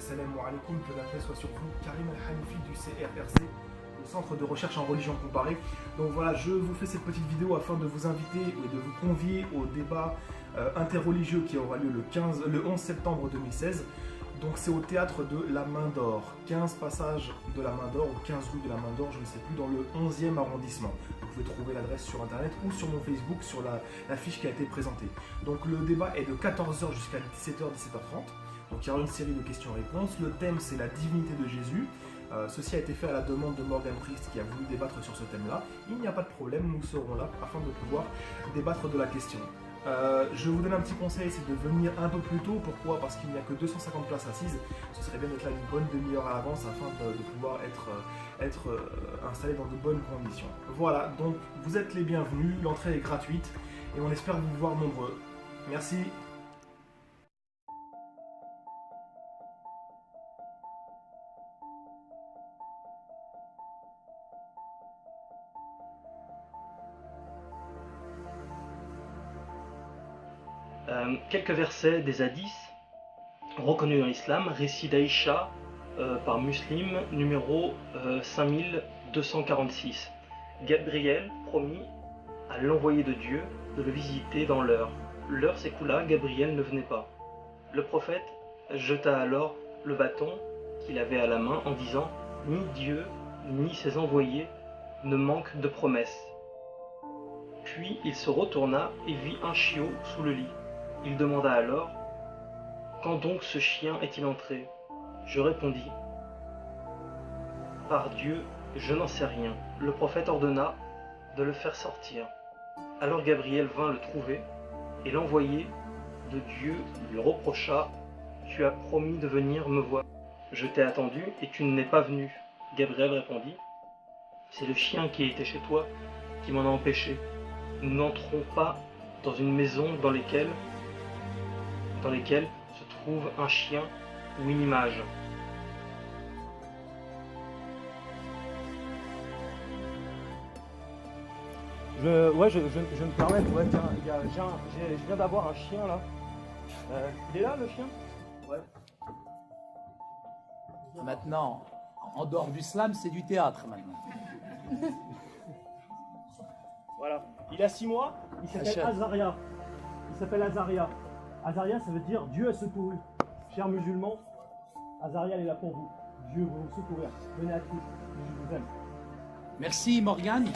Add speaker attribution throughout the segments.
Speaker 1: Assalamu alaikum, que la paix soit sur vous. Karim Al-Hanifi du CRRC, le Centre de recherche en religion comparée. Donc voilà, je vous fais cette petite vidéo afin de vous inviter et de vous convier au débat interreligieux qui aura lieu le 11 septembre 2016. Donc c'est au théâtre de la Main d'Or, 15 passages de la Main d'Or ou 15 rue de la Main d'Or, je ne sais plus, dans le 11e arrondissement. Vous pouvez trouver l'adresse sur internet ou sur mon Facebook, sur la fiche qui a été présentée. Donc le débat est de 14h jusqu'à 17h, 17h30. Donc il y aura une série de questions-réponses. Le thème c'est la divinité de Jésus. Ceci a été fait à la demande de Morgan Priest qui a voulu débattre sur ce thème-là. Il n'y a pas de problème, nous serons là afin de pouvoir débattre de la question. Je vous donne un petit conseil, c'est de venir un peu plus tôt. Pourquoi? Parce qu'il n'y a que 250 places assises. Ce serait bien d'être là une bonne demi-heure à l'avance afin de pouvoir être installé dans de bonnes conditions. Voilà, donc vous êtes les bienvenus, l'entrée est gratuite et on espère vous voir nombreux. Merci.
Speaker 2: Quelques versets des hadiths reconnus dans l'islam, récit d'Aïcha par Muslim, numéro 5246. Gabriel promit à l'envoyé de Dieu de le visiter dans l'heure. L'heure s'écoula, Gabriel ne venait pas. Le prophète jeta alors le bâton qu'il avait à la main en disant « Ni Dieu, ni ses envoyés ne manquent de promesses. » Puis il se retourna et vit un chiot sous le lit. Il demanda alors « Quand donc ce chien est-il entré ?» Je répondis « Par Dieu, je n'en sais rien. » Le prophète ordonna de le faire sortir. Alors Gabriel vint le trouver, et l'envoyé de Dieu lui reprocha « Tu as promis de venir me voir. Je t'ai attendu et tu n'es pas venu. » Gabriel répondit « C'est le chien qui était chez toi qui m'en a empêché. Nous n'entrons pas dans une maison dans lesquelles se trouve un chien ou une image. »
Speaker 3: Je me permets, ouais, tiens, je viens d'avoir un chien là. Il est là le chien? Ouais.
Speaker 4: Maintenant, en dehors du slam, c'est du théâtre maintenant.
Speaker 3: Voilà. Il a 6 mois, il s'appelle Azaria. Azaria, ça veut dire Dieu a secouru. Chers musulmans, Azaria, elle est là pour vous. Dieu va vous secourir. Venez à tous. Je vous aime.
Speaker 4: Merci Morgane.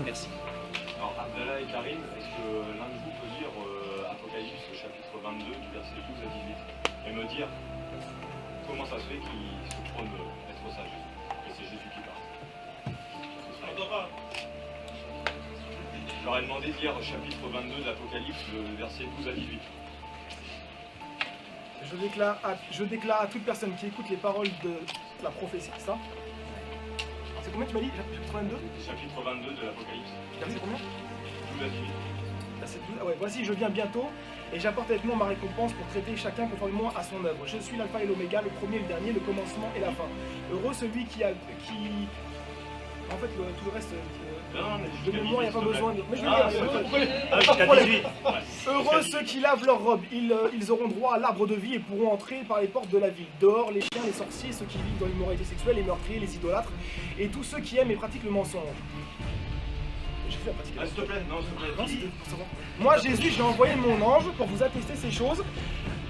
Speaker 5: Merci. Alors, Abdallah et Karim, est-ce que l'un de vous peut lire Apocalypse chapitre 22 du verset 12 à 18 et me dire comment ça se fait qu'il se trône être sage et c'est Jésus qui parle? Je leur ai demandé de lire chapitre 22 de l'Apocalypse, le verset 12 à 18.
Speaker 1: Je déclare à toute personne qui écoute les paroles de la prophétie, ça. C'est combien tu m'as dit? Chapitre 22?
Speaker 5: Chapitre 22 de l'Apocalypse.
Speaker 1: Verset combien?
Speaker 5: 12 à 18.
Speaker 1: Verset 12. Ah ouais, voici, je viens bientôt, et j'apporte avec moi ma récompense pour traiter chacun conformément à son œuvre. Je suis l'alpha et l'oméga, le premier et le dernier, le commencement et la fin. Heureux celui qui... En fait, tout le reste... de mémoire, il n'y a pas besoin de... Mais je vais lire. Heureux ceux qui lavent leurs robes, ils auront droit à l'arbre de vie et pourront entrer par les portes de la ville. Dehors, les chiens, les sorciers, ceux qui vivent dans l'immoralité sexuelle, les meurtriers, les idolâtres, et tous ceux qui aiment et pratiquent le mensonge. Jésus a pratiqué le
Speaker 5: S'il te plaît, non, s'il te plaît.
Speaker 1: non, c'est bon. Moi, Jésus, j'ai envoyé mon ange pour vous attester ces choses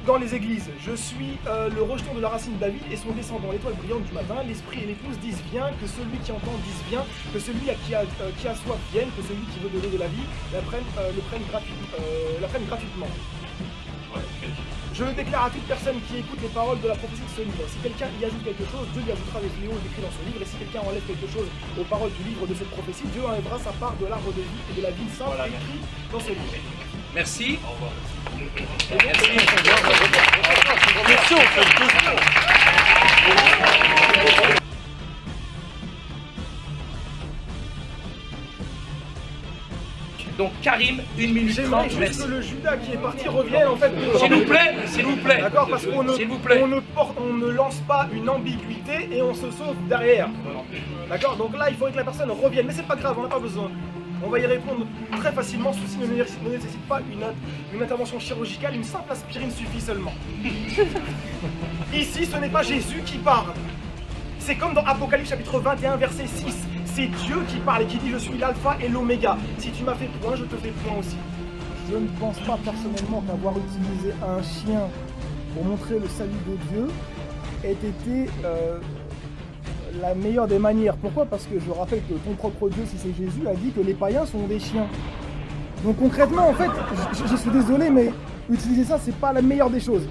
Speaker 1: dans les églises. Je suis le rejeton de la racine de David et son descendant, l'étoile brillante du matin. L'esprit et l'épouse disent viens, que celui qui entend dise viens, que celui qui a soif vienne, que celui qui veut donner de la vie la prenne gratuitement. Je le déclare à toute personne qui écoute les paroles de la prophétie de ce livre. Si quelqu'un y ajoute quelque chose, Dieu lui ajoutera les fléaux décrits dans ce livre. Et si quelqu'un enlève quelque chose aux paroles du livre de cette prophétie, Dieu enlèvera sa part de l'arbre de vie et de la vie sainte écrit dans ce livre.
Speaker 4: Merci.
Speaker 5: Au revoir.
Speaker 3: Donc
Speaker 4: Karim, 1 minute 30,
Speaker 1: J'aimerais
Speaker 4: je
Speaker 1: juste
Speaker 4: laisse.
Speaker 1: que le Judas qui est parti revienne en fait.
Speaker 4: S'il vous plaît, s'il vous plaît.
Speaker 1: D'accord, parce qu'on ne,
Speaker 4: S'il vous plaît.
Speaker 1: on ne lance pas une ambiguïté et on se sauve derrière. D'accord, donc là il faudrait que la personne revienne, mais c'est pas grave, on n'a pas besoin. On va y répondre très facilement, ceci ne nécessite pas une intervention chirurgicale, une simple aspirine suffit seulement. Ici, ce n'est pas Jésus qui parle. C'est comme dans Apocalypse chapitre 21 verset 6. C'est Dieu qui parle et qui dit je suis l'alpha et l'oméga. Si tu m'as fait point, je te fais point aussi.
Speaker 6: Je ne pense pas personnellement qu'avoir utilisé un chien pour montrer le salut de Dieu ait été la meilleure des manières. Pourquoi? Parce que je rappelle que ton propre Dieu, si c'est Jésus, a dit que les païens sont des chiens. Donc concrètement, en fait, je suis désolé, mais utiliser ça, c'est pas la meilleure des choses.